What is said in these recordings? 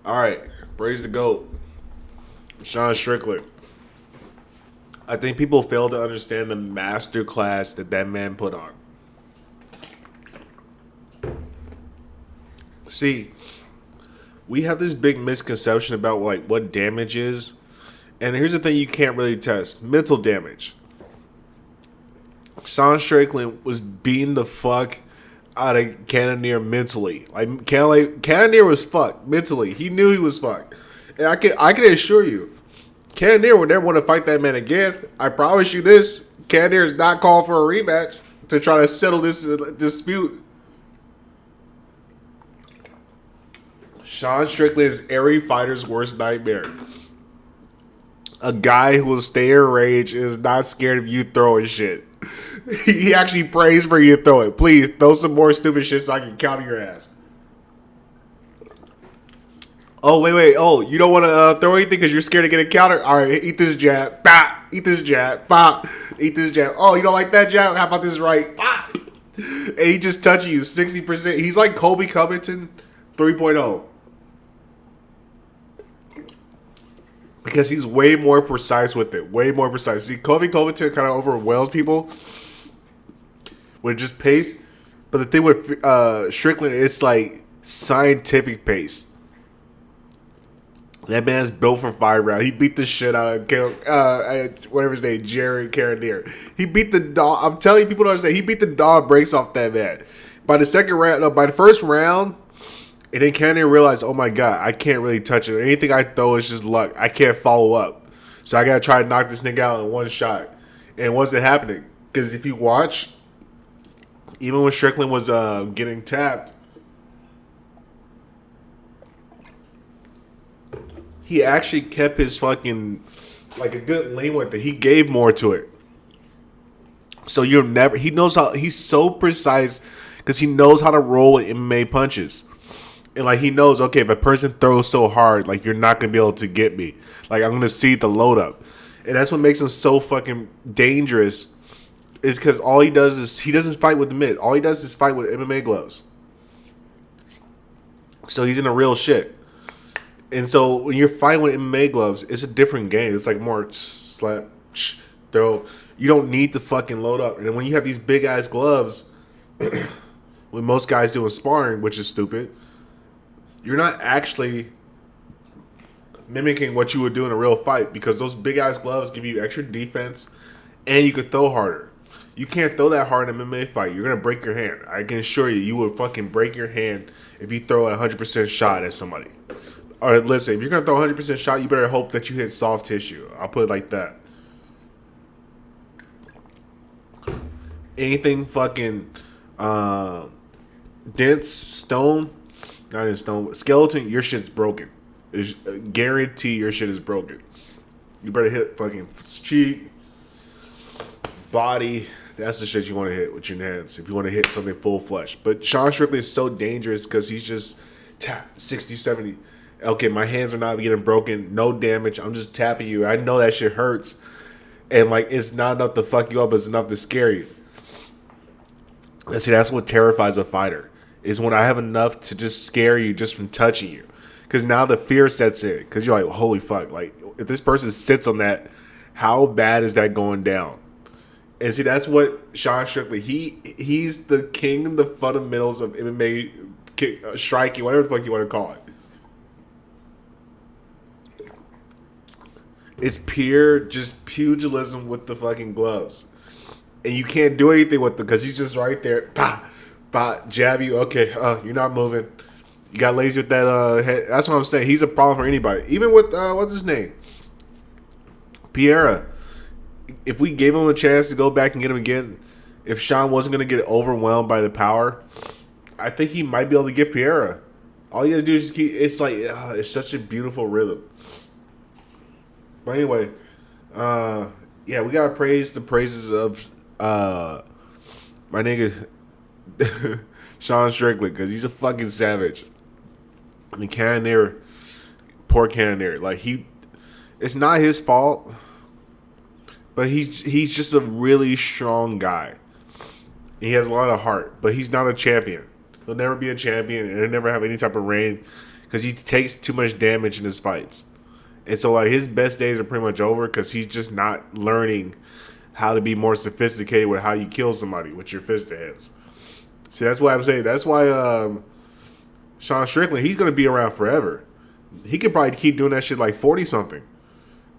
All right, praise the GOAT, Sean Strickland. I think people fail to understand the master class that man put on. See, we have this big misconception about like what damage is, and here's the thing: you can't really test mental damage. Sean Strickland was beating the fuck out of Cannonier mentally. Like Cannonier was fucked mentally. He knew he was fucked, and I can assure you, Cannonier would never want to fight that man again. I promise you this: Cannonier is not calling for a rematch to try to settle this dispute. Sean Strickland is every fighter's worst nightmare. A guy who will stay in rage and is not scared of you throwing shit. He actually prays for you to throw it. Please throw some more stupid shit so I can counter your ass. Oh wait. Oh, you don't want to throw anything because you're scared to get a counter. All right, eat this jab. Bah. Eat this jab. Bah. Eat this jab. Oh, you don't like that jab? How about this right? Bah. And he just touching you 60%. He's like Kobe Covington 3.0. Because he's way more precise with it. Way more precise. See, Kobe Covington kind of overwhelms people with just pace. But the thing with Strickland, it's like scientific pace. That man's built for 5 rounds. He beat the shit out of whatever his name, Jared Carradier. He beat the dog. I'm telling you, people don't understand. He beat the dog breaks off that man. By the second round, no, by the first round, and then Cannonier realized, oh my god, I can't really touch it. Anything I throw is just luck. I can't follow up. So I gotta try to knock this nigga out in one shot. And it wasn't happening. Because if you watch, even when Strickland was getting tapped, he actually kept his fucking like a good lean with it. He gave more to it. So you're never. He knows how. He's so precise because he knows how to roll with MMA punches. And like he knows, okay, if a person throws so hard, like you're not gonna be able to get me. Like I'm gonna see the load up, and that's what makes him so fucking dangerous. Is because all he does is he doesn't fight with the mitt. All he does is fight with MMA gloves. So he's in the real shit. And so when you're fighting with MMA gloves, it's a different game. It's like more slap, throw. You don't need to fucking load up. And then when you have these big ass gloves, when most guys doing sparring, which is stupid, you're not actually mimicking what you would do in a real fight because those big ass gloves give you extra defense and you could throw harder. You can't throw that hard in an MMA fight. You're gonna break your hand. I can assure you, you would fucking break your hand if you throw a 100% shot at somebody. All right, listen, if you're gonna throw a 100% shot, you better hope that you hit soft tissue. I'll put it like that. Anything fucking dense stone, not in stone, skeleton, your shit's broken. Guarantee your shit is broken. You better hit fucking cheek, body. That's the shit you want to hit with your hands if you want to hit something full flesh. But Sean Strickland is so dangerous because he's just tap 60, 70. Okay, my hands are not getting broken. No damage. I'm just tapping you. I know that shit hurts. And like it's not enough to fuck you up, it's enough to scare you. And see, that's what terrifies a fighter. Is when I have enough to just scare you just from touching you. Because now the fear sets in. Because you're like, holy fuck. Like, if this person sits on that, how bad is that going down? And see, that's what Sean Strickland, he's the king of the fundamentals of MMA striking, whatever the fuck you want to call it. It's pure, just pugilism with the fucking gloves. And you can't do anything with them because he's just right there. Bah, bah, jab you. Okay, you're not moving. You got lazy with that head. That's what I'm saying. He's a problem for anybody. Even with, what's his name? Piera. If we gave him a chance to go back and get him again, if Sean wasn't going to get overwhelmed by the power, I think he might be able to get Piera. All you got to do is just keep, it's like, it's such a beautiful rhythm. But anyway, yeah, we got to praise the praises of my nigga Sean Strickland because he's a fucking savage. I mean, Cannonier, poor Cannonier. Like, it's not his fault. But he's just a really strong guy. He has a lot of heart, but he's not a champion. He'll never be a champion, and he'll never have any type of reign because he takes too much damage in his fights. And so, like, his best days are pretty much over because he's just not learning how to be more sophisticated with how you kill somebody with your fisted hands. See, that's why I'm saying. That's why Sean Strickland, he's going to be around forever. He could probably keep doing that shit like 40-something.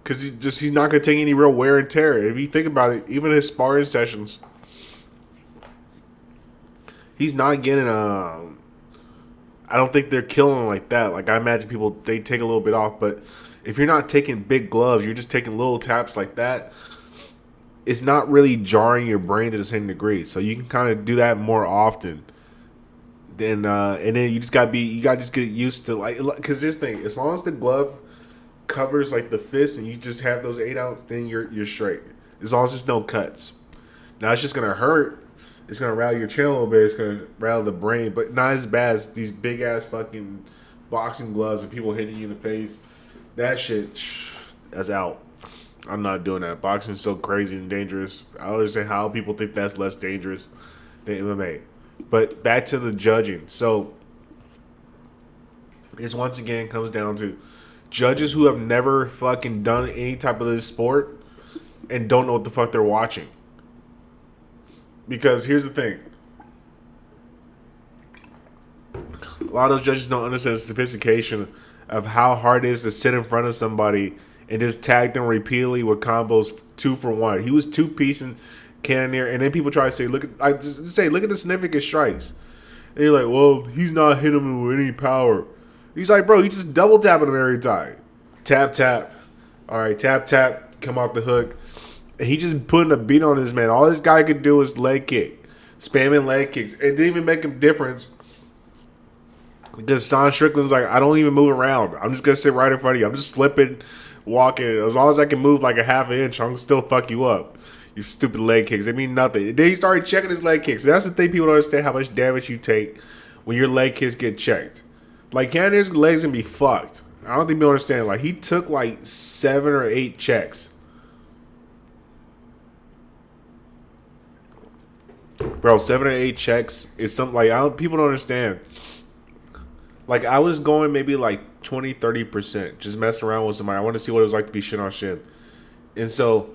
Because he's not going to take any real wear and tear. If you think about it, even his sparring sessions, he's not getting I don't think they're killing him like that. Like, I imagine people, they take a little bit off. But if you're not taking big gloves, you're just taking little taps like that, it's not really jarring your brain to the same degree. So you can kind of do that more often. And then you just gotta just get used to, like, because this thing, as long as the glove covers like the fist and you just have those 8-ounce, then you're straight. As long as there's no cuts. Now it's just gonna hurt. It's gonna rattle your chin a little bit. It's gonna rattle the brain, but not as bad as these big ass fucking boxing gloves and people hitting you in the face. That shit, that's out. I'm not doing that. Boxing's so crazy and dangerous. I don't understand how people think that's less dangerous than MMA. But back to the judging. So this once again comes down to judges who have never fucking done any type of this sport and don't know what the fuck they're watching. Because here's the thing. A lot of those judges don't understand the sophistication of how hard it is to sit in front of somebody and just tag them repeatedly with combos 2 for 1. He was 2-piecing Cannonier, and then people try to say, look at the significant strikes. And you're like, well, he's not hitting him with any power. He's like, bro, you just double tapping him every time. Tap, tap. All right, tap, tap. Come off the hook. And he just putting a beat on this man. All this guy could do is leg kick. Spamming leg kicks. It didn't even make him difference. Because Sean Strickland's like, I don't even move around. I'm just going to sit right in front of you. I'm just slipping, walking. As long as I can move like a half an inch, I'm going to still fuck you up. You stupid leg kicks. They mean nothing. And then he started checking his leg kicks. That's the thing, people don't understand how much damage you take when your leg kicks get checked. Like, Cannonier's legs can be fucked. I don't think people understand. Like, he took like 7 or 8 checks. Bro, 7 or 8 checks is something like, people don't understand. Like, I was going maybe like 20, 30%. Just messing around with somebody. I wanted to see what it was like to be shin on shin. And so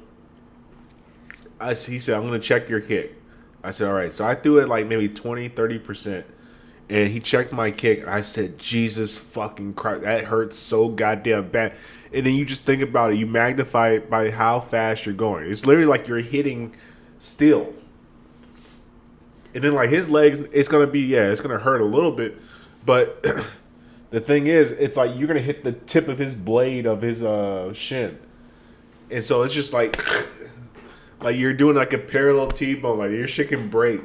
he said, I'm going to check your kick. I said, all right. So I threw it like maybe 20, 30%. And he checked my kick. And I said, Jesus fucking Christ. That hurts so goddamn bad. And then you just think about it. You magnify it by how fast you're going. It's literally like you're hitting steel. And then like his legs, it's going to be, it's going to hurt a little bit. But the thing is, it's like you're going to hit the tip of his blade of his shin. And so it's just like... Like, you're doing, like, a parallel T-bone. Like, your shit can break.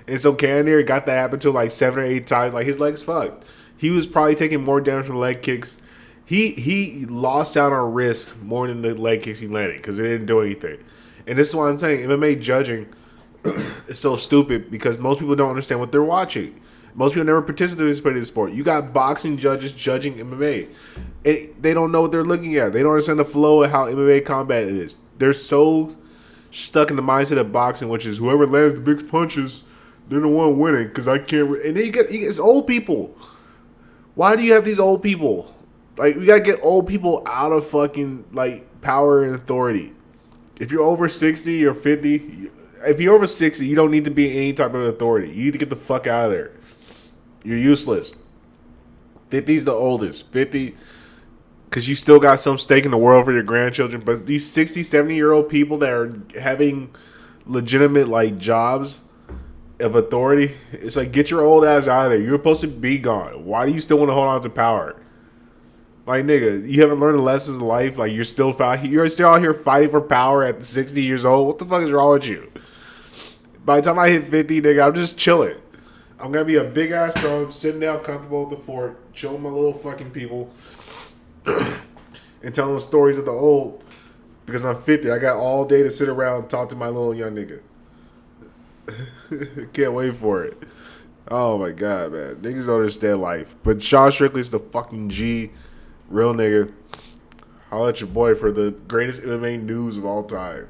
And so Cannonier got that happen to, like, 7 or 8 times. Like, his leg's fucked. He was probably taking more damage from leg kicks. He lost out on wrist more than the leg kicks he landed because it didn't do anything. And this is why I'm saying MMA judging is so stupid because most people don't understand what they're watching. Most people never participated in the sport. You got boxing judges judging MMA. And they don't know what they're looking at. They don't understand the flow of how MMA combat is. They're so stuck in the mindset of boxing, which is whoever lands the big punches, they're the one winning. Because I can't. And then you get old people. Why do you have these old people? Like, we gotta get old people out of fucking like power and authority. If you're over 60 or 50, if you're over 60, you don't need to be in any type of authority. You need to get the fuck out of there. You're useless. 50's the oldest. 50. Because you still got some stake in the world for your grandchildren. But these 60, 70-year-old people that are having legitimate, like, jobs of authority, it's like, get your old ass out of there. You're supposed to be gone. Why do you still want to hold on to power? Like, nigga, you haven't learned the lessons of life. Like, you're still out here fighting for power at 60 years old. What the fuck is wrong with you? By the time I hit 50, nigga, I'm just chilling. I'm going to be a big-ass throw, sitting down comfortable at the fort, chilling with my little fucking people. And telling stories of the old because I'm 50. I got all day to sit around and talk to my little young nigga. Can't wait for it. Oh my god, man. Niggas don't understand life. But Sean Strickland's the fucking G. Real nigga. Holla at your boy for the greatest MMA news of all time.